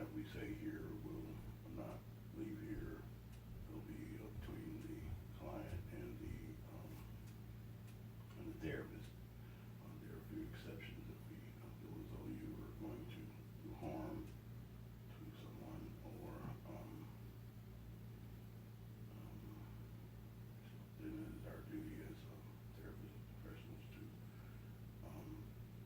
that we say here will not leave here. It'll be between the client and the therapist. There are a few exceptions if we feel as though you are going to do harm to someone or then it is our duty as therapist professionals to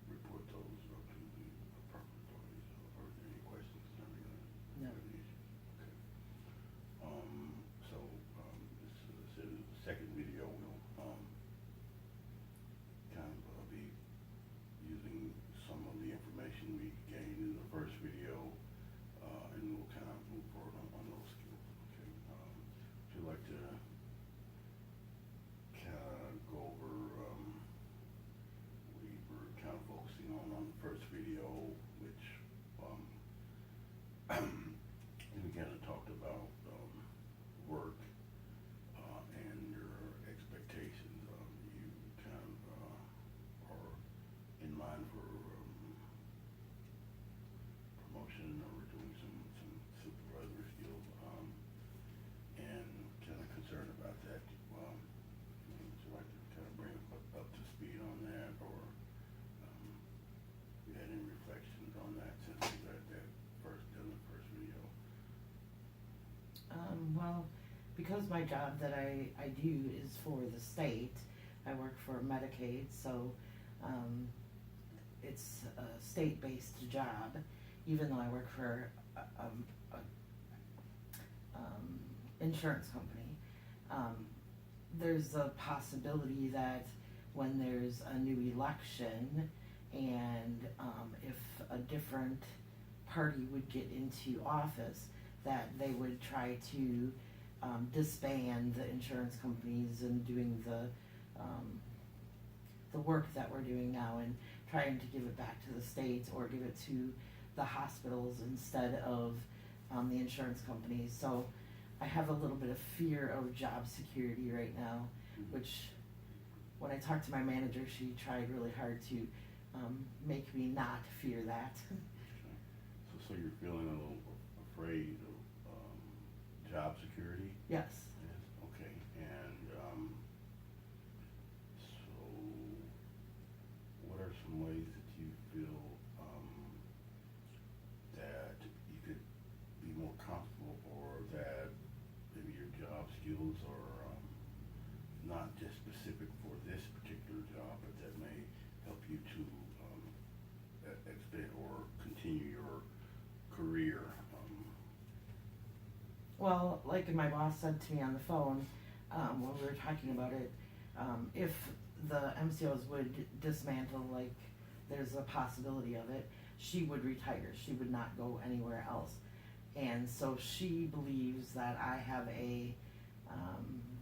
report those to the proper authorities. Are there any questions concerning that? No. Any issues? Okay. So this said the second video will kind of be using some of the information we gained in the first video, and we'll kind of move forward on those skills. Okay. Would you like to kind of go over? We were kind of focusing on the first video, which we kind of talked about work and your expectations. You kind of are in line for promotion, or we're doing some supervisory skills, and kind of concerned about that. Would you like to kind of bring up to speed on that, or you had any reflections on that since we got that done the first video? Well, because my job that I do is for the state, I work for Medicaid, so it's a state-based job, even though I work for a insurance company. There's a possibility that when there's a new election and if a different party would get into office, that they would try to disband the insurance companies and doing the work that we're doing now and trying to give it back to the states or give it to the hospitals instead of the insurance companies. So I have a little bit of fear of job security right now, which when I talked to my manager, she tried really hard to make me not fear that. Okay. So you're feeling a little afraid of job security? Yes. Yes. Okay. And so what are some ways that you feel that you could be more comfortable, or that maybe your job skills are not just specific for this particular job, but that may help you to expand or continue your career? Well, like my boss said to me on the phone when we were talking about it, if the MCOs would dismantle, like there's a possibility of it, she would retire. She would not go anywhere else. And so she believes that I have a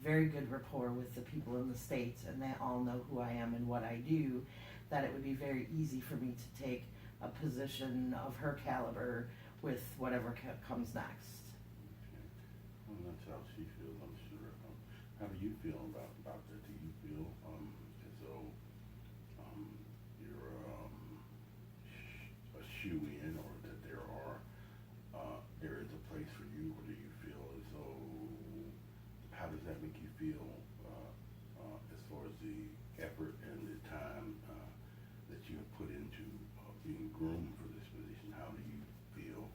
very good rapport with the people in the States, and they all know who I am and what I do, that it would be very easy for me to take a position of her caliber with whatever comes next. Okay. Well, that's how she feels, I'm sure. How do you feel about that? Do you feel as though you're a shoe-in, or that there is a place for you, or do you feel as though, how does that make you feel as far as the effort and the time that you have put into being groomed for this position? How do you feel?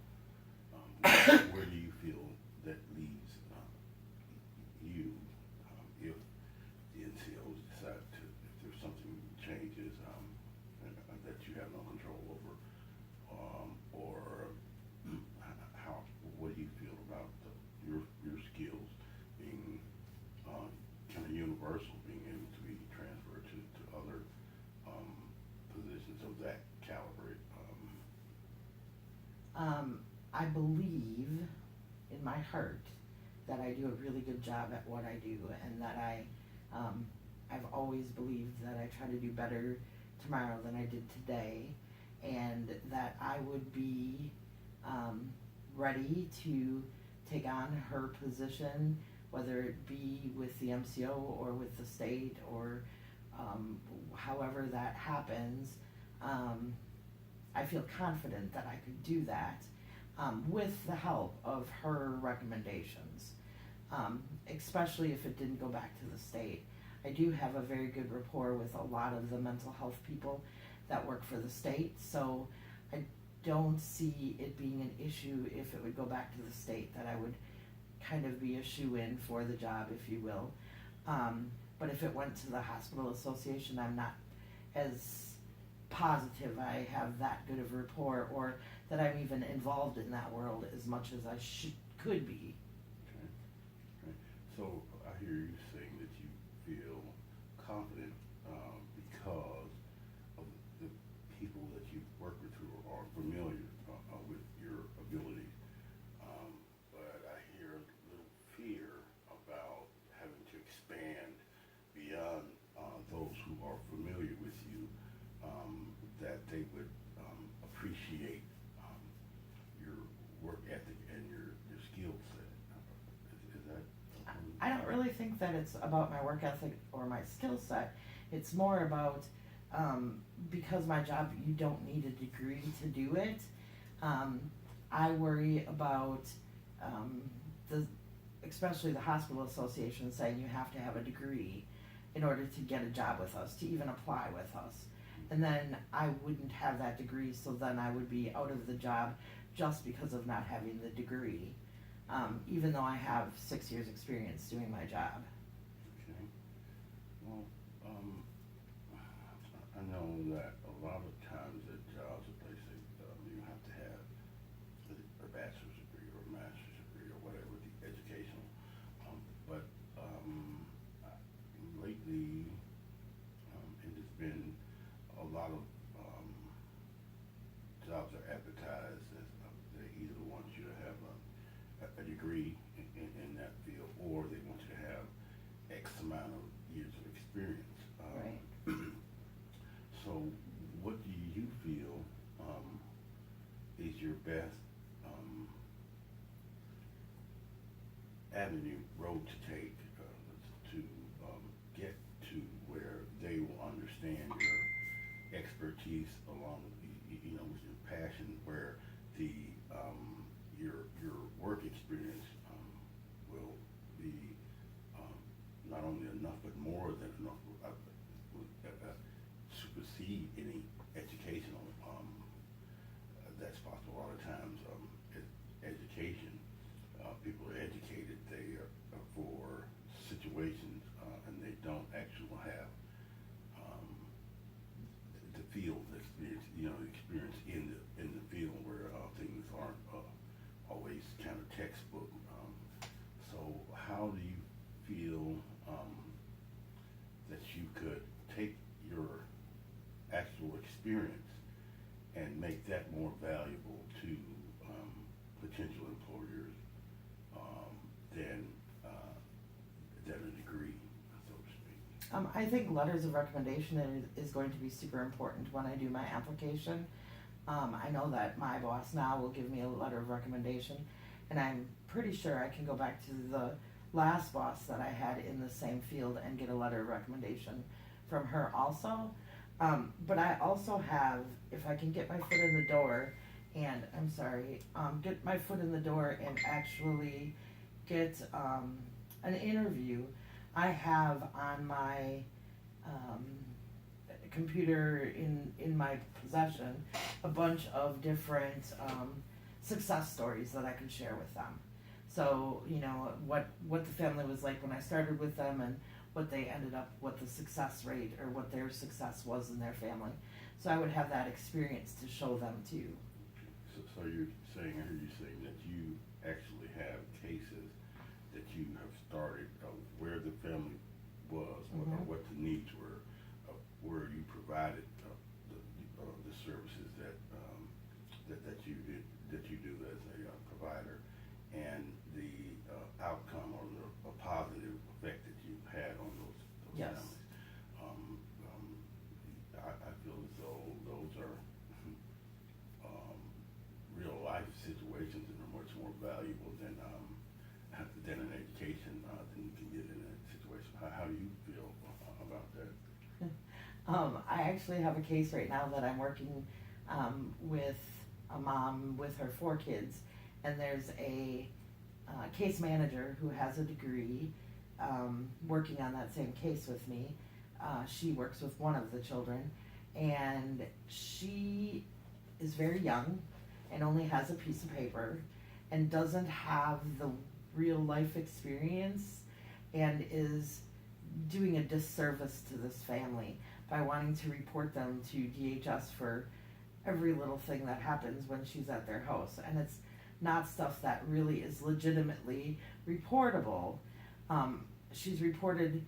Where do you feel that leaves you if the NCOs decide to, if there's something changes that you have no control over, or what do you feel about your skills being kind of universal, being able to be transferred to other positions of that caliber? I believe in my heart that I do a really good job at what I do, and that I've always believed that I try to do better tomorrow than I did today, and that I would be ready to take on her position, whether it be with the MCO or with the state, or however that happens. I feel confident that I could do that. with the help of her recommendations, especially if it didn't go back to the state. I do have a very good rapport with a lot of the mental health people that work for the state, so I don't see it being an issue if it would go back to the state, that I would kind of be a shoe-in for the job, if you will. But if it went to the hospital association, I'm not as positive I have that good of rapport, or that I'm even involved in that world as much as I could be. Okay. Okay. So I hear you saying that you feel confident because of the people that you work with who are familiar with your abilities. But I hear a little fear about having to expand beyond those who are familiar with you, that they would appreciate your work ethic and your skill set. Is that? I don't really think that it's about my work ethic or my skill set. It's more about, because my job, you don't need a degree to do it. I worry about especially the hospital association saying you have to have a degree in order to get a job with us, to even apply with us. And then I wouldn't have that degree, so then I would be out of the job just because of not having the degree, even though I have 6 years experience doing my job. Okay. Well, I know that a lot of times at jobs that they say you have to have a bachelor's degree or a master's degree or whatever, the educational. But lately, it has been a lot of jobs are advertised as they either want you to have a degree in that field, or they want you to have X amount of years of experience. Right. So what do you feel is your best avenue, road to take to get to where they will understand your expertise along with with your passion, where the your work experience will be not only enough but more than enough, supersede any educational that's possible. A lot of times education, people are educated, they are for situations and they don't actually have the field experience, experience in the field where things aren't always kind of textbook. So how do you feel that you could take your actual experience and make that more valuable to potential employers than a degree, so to speak? I think letters of recommendation is going to be super important when I do my application. I know that my boss now will give me a letter of recommendation, and I'm pretty sure I can go back to the last boss that I had in the same field and get a letter of recommendation from her also. But I also have, if I can get my foot in the door, and get my foot in the door and actually get an interview, I have on my computer in my possession a bunch of different success stories that I can share with them. So, what the family was like when I started with them, and what they ended up, what the success rate or what their success was in their family. So I would have that experience to show them too. So you're saying, I heard you saying that you actually have cases that you have started where the family was, or what the needs were, where you provided the services that you do as a provider, and the outcome or a positive effect that you've had on those Yes. families. I feel as though those are real life situations and are much more valuable than an education than you can get in a situation. How do you feel about that? I actually have a case right now that I'm working with a mom with her 4 kids, and there's a case manager who has a degree working on that same case with me. She works with one of the children, and she is very young and only has a piece of paper and doesn't have the real life experience, and is doing a disservice to this family by wanting to report them to DHS for every little thing that happens when she's at their house. And it's not stuff that really is legitimately reportable. She's reported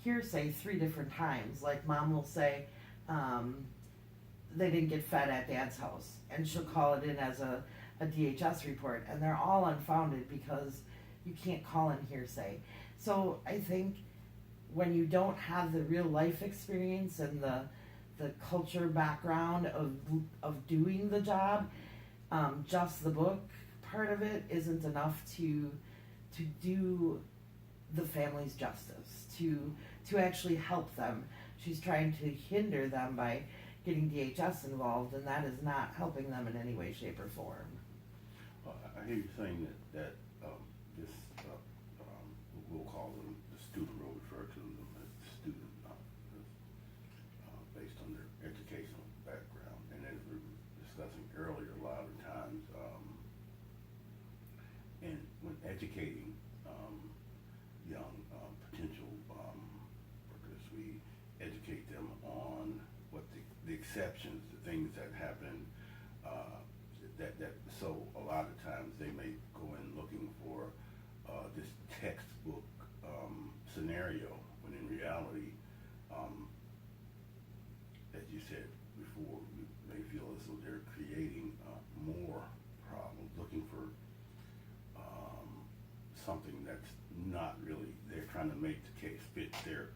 hearsay 3 different times. Like, mom will say, they didn't get fed at dad's house, and she'll call it in as a DHS report, and they're all unfounded because you can't call in hearsay. So I think when you don't have the real life experience and the culture background of doing the job, just the book part of it isn't enough to do the families justice, to actually help them. She's trying to hinder them by getting DHS involved, and that is not helping them in any way, shape, or form. I hear you saying that this, we'll call them the student, we'll refer to them as student, based on their educational background. And as we were discussing earlier, a lot of times, and when educating young potential workers, we educate them on what the exceptions, the things that happen, so a lot of times they may go in looking for this textbook scenario, when in reality, as you said before, they feel as though they're creating more problems, looking for something that's not really, they're trying to make the case fit their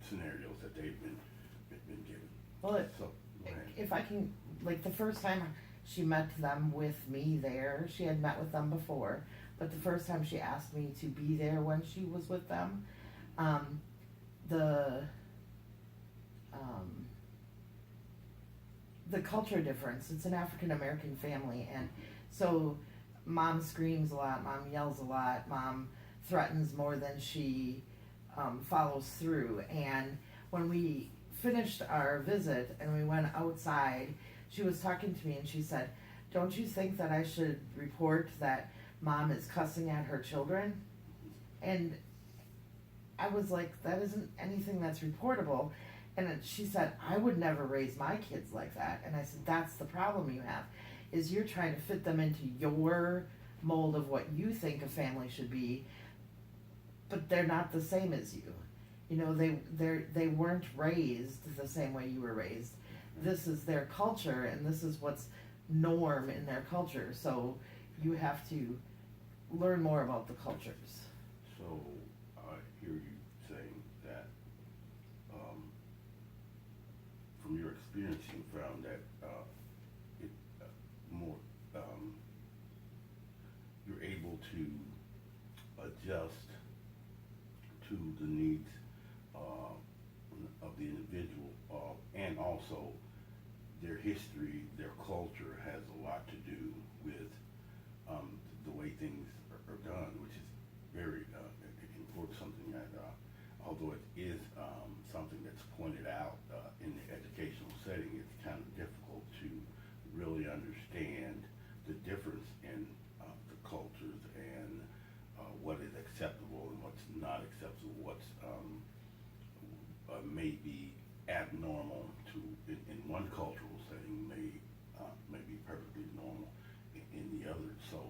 scenarios that they've been given. Well, So, go ahead. if I can, like, the first time she met them with me there, she had met with them before, but the first time she asked me to be there when she was with them, the culture difference, it's an African American family, and so mom screams a lot, mom yells a lot, mom threatens more than she follows through. And when we finished our visit and we went outside, she was talking to me and she said, "Don't you think that I should report that mom is cussing at her children?" And I was like, that isn't anything that's reportable. And then she said, "I would never raise my kids like that." And I said, that's the problem you have, is you're trying to fit them into your mold of what you think a family should be, but they're not the same as you. You know, they weren't raised the same way you were raised. This is their culture, and this is what's norm in their culture. So you have to learn more about the cultures. So I hear you saying that from your experience you found that it more you're able to adjust to the needs of the individual, and also their history, their culture has a lot to do with the way things are done, which is very important. Something that, although it is something that's pointed out in the educational setting, it's kind of difficult to really understand the difference in the cultures and what is acceptable and what's not acceptable, what's may be abnormal to in one cultural setting may be perfectly normal in the other. So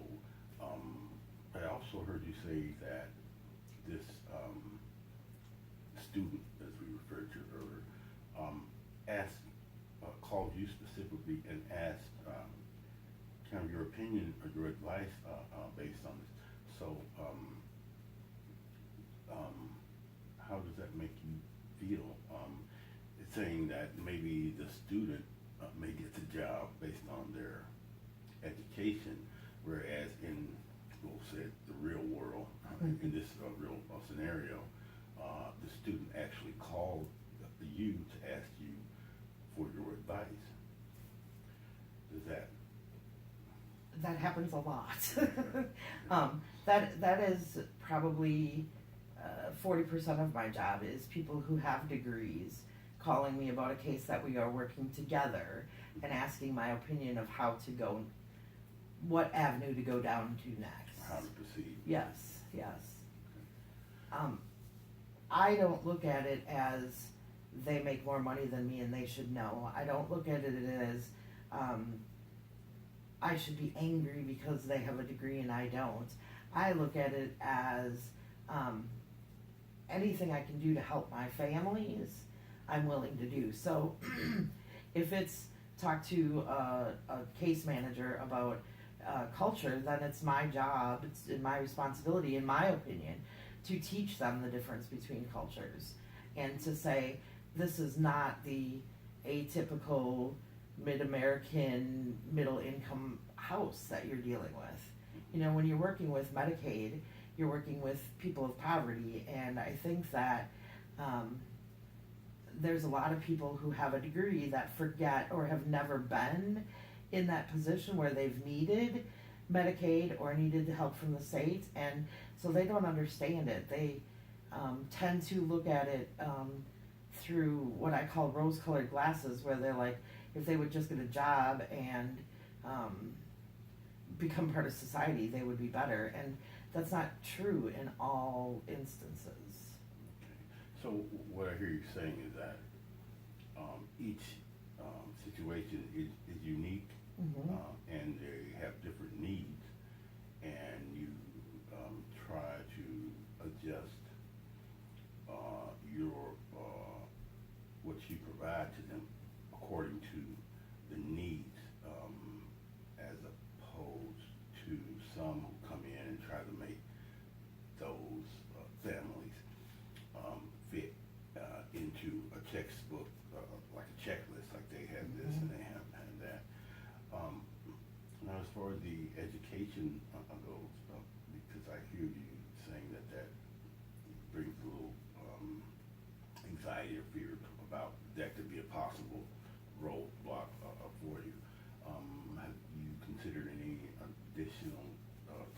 I also heard you say that this student, as we referred to earlier, called you specifically and asked kind of your opinion or your advice based on this. So how does that make you feel? It's saying that maybe the student may get the job based on their education, whereas in, we'll say, the real world, in this real scenario, the student actually called you to ask you for your advice. Does that? that happens a lot. That is probably 40% of my job is people who have degrees calling me about a case that we are working together and asking my opinion of how to go, what avenue to go down to next. How to proceed. Yes, yes. I don't look at it as they make more money than me and they should know. I don't look at it as I should be angry because they have a degree and I don't. I look at it as anything I can do to help my families, I'm willing to do. So if it's talk to a case manager about culture, then it's my job, it's in my responsibility, in my opinion, to teach them the difference between cultures and to say, this is not the atypical mid-American middle-income house that you're dealing with. You know, when you're working with Medicaid, you're working with people of poverty, and I think that there's a lot of people who have a degree that forget or have never been in that position where they've needed Medicaid or needed help from the state, and so they don't understand it. They tend to look at it through what I call rose-colored glasses, where they're like, if they would just get a job and become part of society, they would be better, and that's not true in all instances. Okay. So what I hear you saying is that each situation is unique, and they have different needs, and you try to adjust your what you provide to them according to the needs, as opposed to some who come in and try to make those families fit into a textbook, like a checklist, like they have this and they have that. Now, as far as the education goes, because I hear you saying that brings a little anxiety or fear about that could be a possible roadblock for you. Have you considered any additional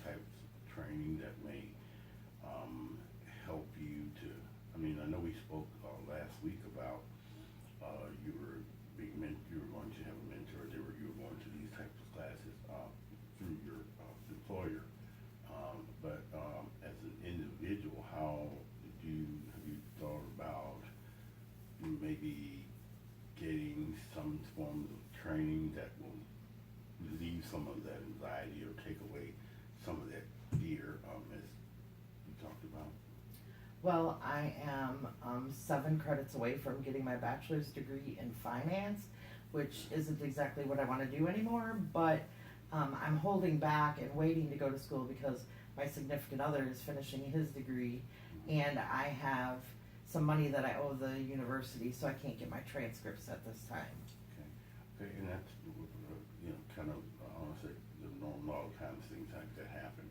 types of training that may help you to? I mean, I know we spoke last week about you were going to have a mentor. You were going to these types of classes through your employer. But as an individual, have you thought about maybe getting some form of training that will relieve some of that anxiety or take away some of that fear, as you talked about? Well, I am 7 credits away from getting my bachelor's degree in finance, which isn't exactly what I want to do anymore, but I'm holding back and waiting to go to school because my significant other is finishing his degree, and I have some money that I owe the university, so I can't get my transcripts at this time. Okay, and that's, kind of, I want to say, the normal kind of things like that happen,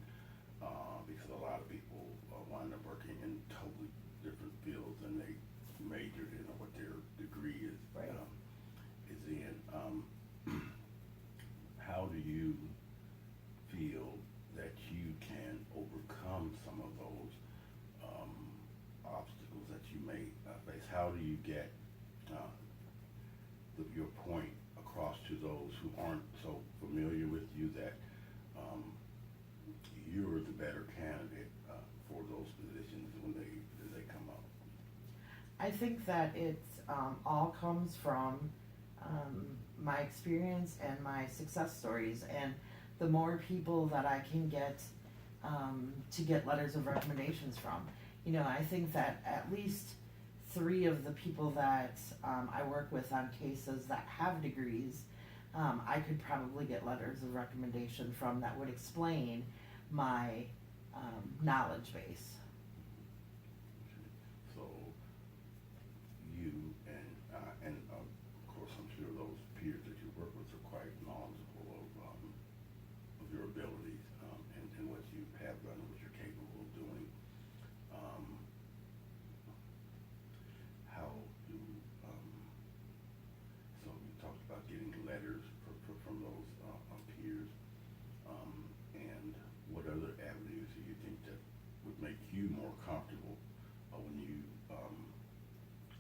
because a lot of people wind up working in totally different fields than they majored in or what their degree is, Right. Is in. How do you feel that you can overcome some of those obstacles that you may face? How do you get your point across to those who aren't so familiar with you that you're the better candidate for those positions when they come up? I think that it all comes from my experience and my success stories, and the more people that I can get to get letters of recommendations from. You know, I think that at least 3 of the people that I work with on cases that have degrees, I could probably get letters of recommendation from that would explain my knowledge base. So you and of course I'm sure those peers that you work with are quite knowledgeable of your abilities and what you have done and what you're capable of doing. How do so you talked about getting letters from those peers. would make you more comfortable when you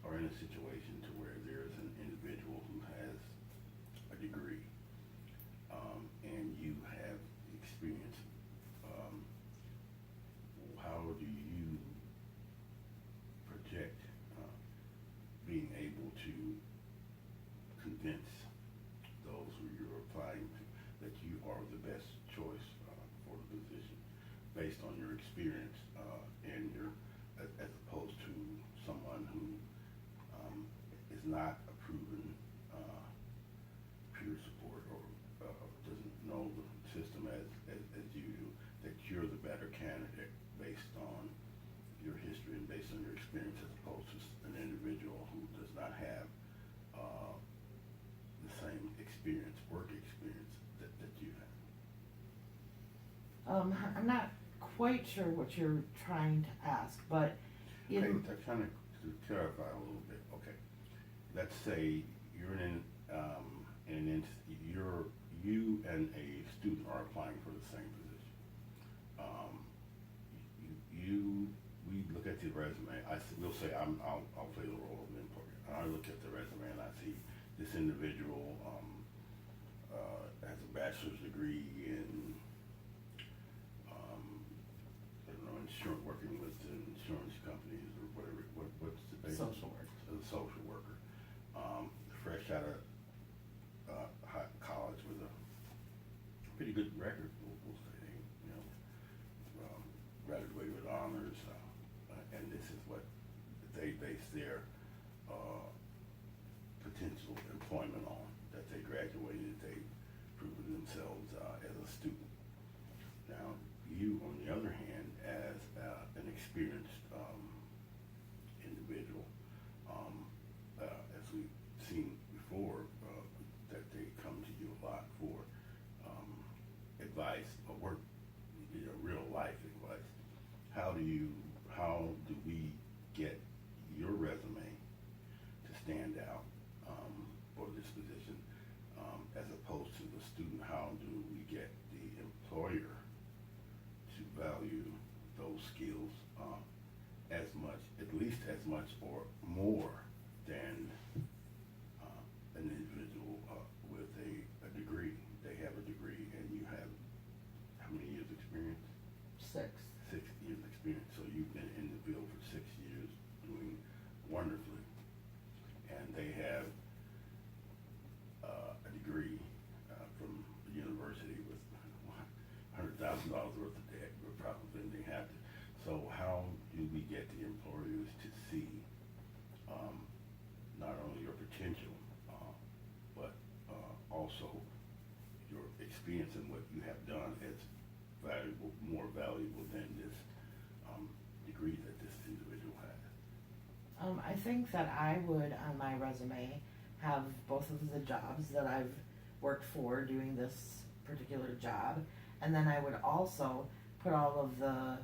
are in a situation to where there's an individual who has a degree and you have experience. How do you project being able to convince those who you're applying to that you are the best choice for the position based on your experience and your as opposed to someone who is not a proven peer support or doesn't know the system as you do, that you're the better candidate based on your history and based on your experience as opposed to an individual who does not have the same experience, work experience that you have. I'm not quite sure what you're trying to ask, but Okay, to kind of to clarify a little bit, okay. Let's say you're you and a student are applying for the same position. We look at the resume. We'll say I'll play the role of an employer. I look at the resume and I see this individual has a bachelor's degree in I don't know, working with the insurance companies or whatever. What's the basic? Social work. A social worker, fresh out of college with a pretty good record. We'll say, graduated with honors, and this is what they base their potential employment on. That they graduated, they proven themselves as a student. Now, you, on the other hand, as an experienced individual, as we've seen before, that they come to you a lot for advice or work, real life advice. How do we get your resume to stand out for this position as opposed to the student? How do we get the employer to value those skills as much, at least as much or more than an individual with a degree? They have a degree and you have how many years experience? 6. 6 years experience. So you've been in the field for 6 years doing wonderfully. And they have a degree from the university with $100,000 worth of debt, but probably they have to. So how do we get the employers to see not only your potential, but also your experience and what you have done as valuable, more valuable than this degree that this individual has? I think that I would, on my resume, have both of the jobs that I've worked for doing this particular job, and then I would also put all of the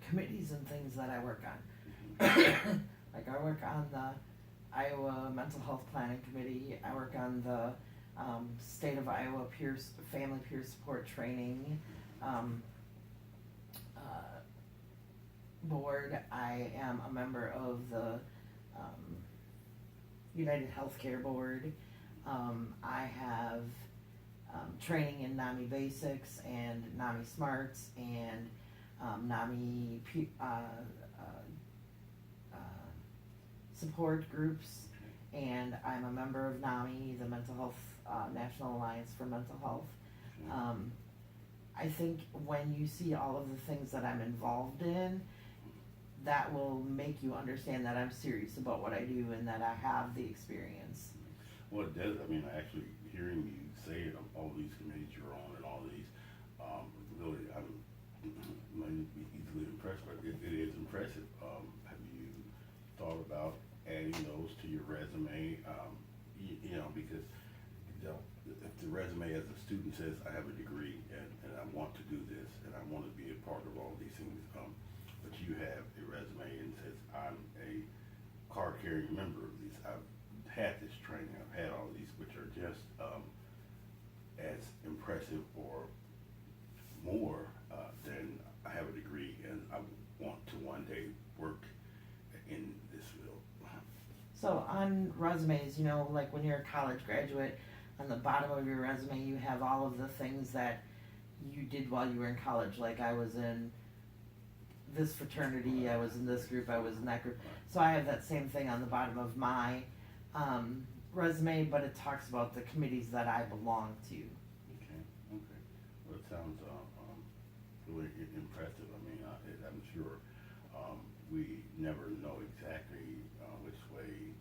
committees and things that I work on. Like I work on the Iowa Mental Health Planning Committee, I work on the State of Iowa Family Peer Support Training board. I am a member of the United Healthcare Board. I have training in NAMI Basics and NAMI Smarts and NAMI support groups, and I'm a member of NAMI, the Mental Health National Alliance for Mental Health. I think when you see all of the things that I'm involved in, that will make you understand that I'm serious about what I do and that I have the experience. Well, it does. I mean, actually hearing you say it, all these committees you're on and all these, really, I'm might be easily impressed, but it is impressive. Have you thought about adding those to your resume? Because if the resume as a student says, I have a degree and I want to do this and I want to be a part of all these things, but you have a resume and says, I'm a card-carrying member of these. I've had this training. I've had all these, which are just as impressive or more So on resumes, you know, like when you're a college graduate, on the bottom of your resume, you have all of the things that you did while you were in college. Like I was in this fraternity, I was in this group, I was in that group. So I have that same thing on the bottom of my resume, but it talks about the committees that I belong to. Okay, okay. Well, it sounds really impressive. I mean, I'm sure we never know exactly which way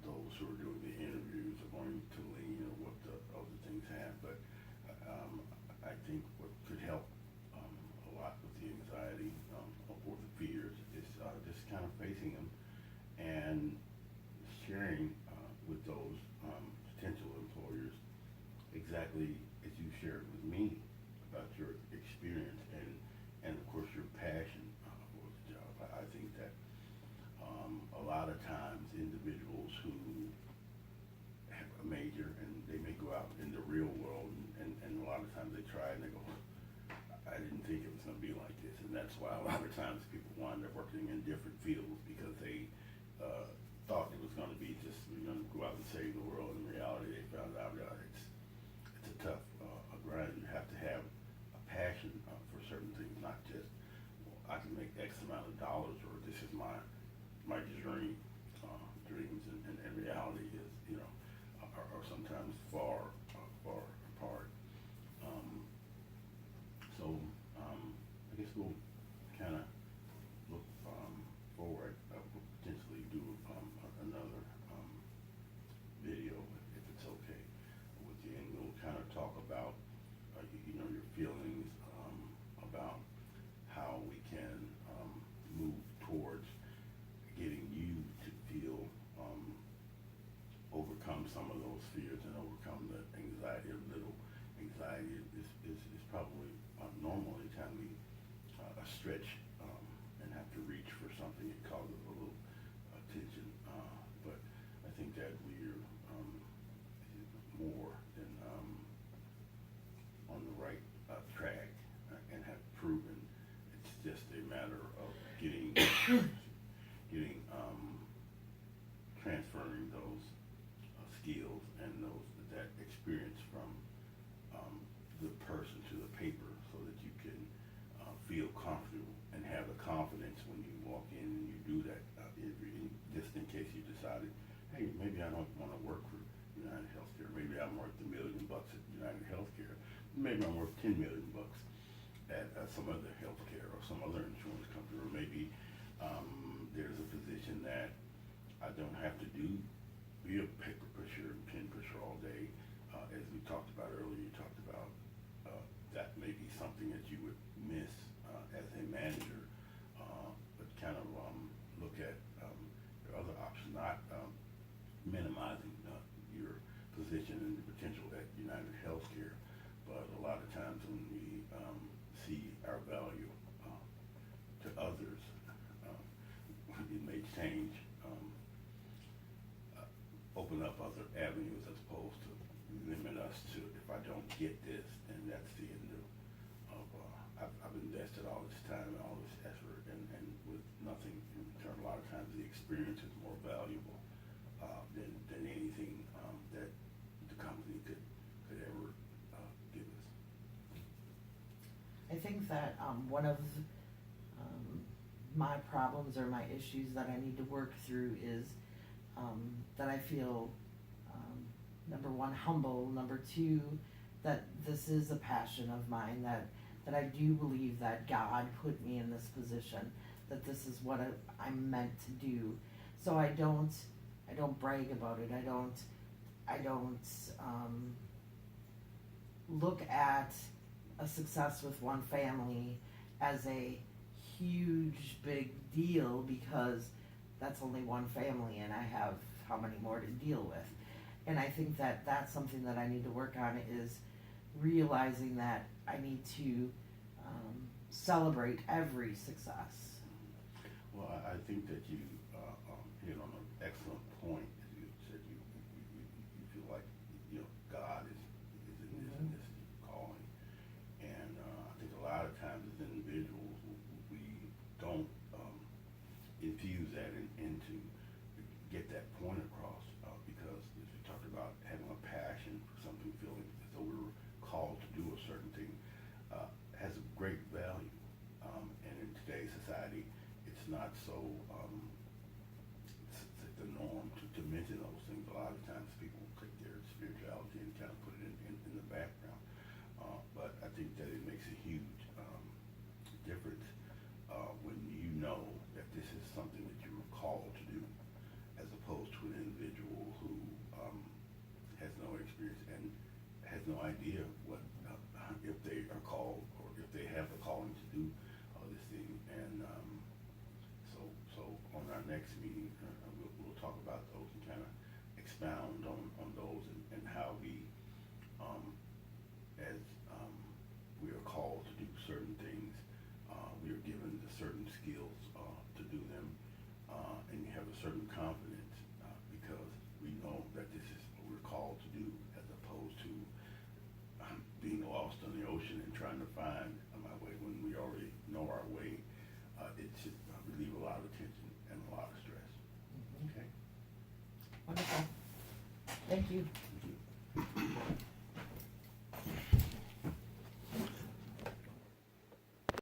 those who are doing the interviews are going to lean or what the other things have. But I think what could help a lot with the anxiety or the fears is just kind of facing them and sharing with those potential employers exactly as you shared with me about your experience and of course your passion for the job. I think that a lot of times individuals who have a major and they may go out in the real world and a lot of times they try and they go, I didn't think it was going to be like this, and that's why a lot of times people wind up working in different fields because they thought it was going to be just you're going to go out and save the world. In reality, they found out it's a tough grind. You have to have a passion for certain things, not just I can make X amount of dollars or this is my dream. Dreams and reality is are sometimes far apart. Um, so I guess we'll kind of look forward, potentially do another video if it's okay with you, and we'll kind of talk about your feelings about how we can move towards getting you to feel overcome some of those fears and overcome the anxiety. A little anxiety is probably normal anytime we stretch and have to reach for something. It causes a little tension, but I think that we're more than on the right track and have proven it's just a matter of getting transferring those skills and that experience from the person to the paper so that you can feel comfortable and have the confidence when you walk in and you do that interview, just in case you decided, hey, maybe I don't want to work for United Healthcare. Maybe I'm worth $1 million at United Healthcare. Maybe I'm worth $10 million at some other healthcare or some other insurance company, or maybe there's a position that I don't have to be a paper pusher and pen pusher all day. As we talked about earlier, you talked about that may be something that you would miss as a manager, but kind of look at your other options, not minimizing your position and the potential at United Healthcare, but a lot of times when we see our value to others, it may change, open up other avenues as opposed to limit us to, if I don't get this, then that's the end of I've invested all this time and all this effort and with nothing in return. A lot of times the experience is more valuable than anything that the company could ever give us. I think that one of my problems or my issues that I need to work through is that I feel, number one, humble, number two, that this is a passion of mine, that I do believe that God put me in this position, that this is what I'm meant to do. So I don't brag about it. I don't look at a success with one family as a huge big deal because that's only one family and I have how many more to deal with. And I think that that's something that I need to work on, is realizing that I need to celebrate every success. Well, I think that you hit on an excellent point. You said you feel like God is in this and this is your calling, and I think a lot of times as individuals we don't infuse that into has no idea what, if they are called or if they have the calling to do this thing. And so on our next meeting, we'll talk about those and kind of expound on those and how we, as we are called to do certain things, we are given the certain skills to do them, and you have a certain confidence because we know that this is what we're called to do, as opposed to being lost on the ocean and trying to find my way when we already know our way. It should relieve a lot of tension and a lot of stress. Mhm. Okay. Wonderful. Thank you.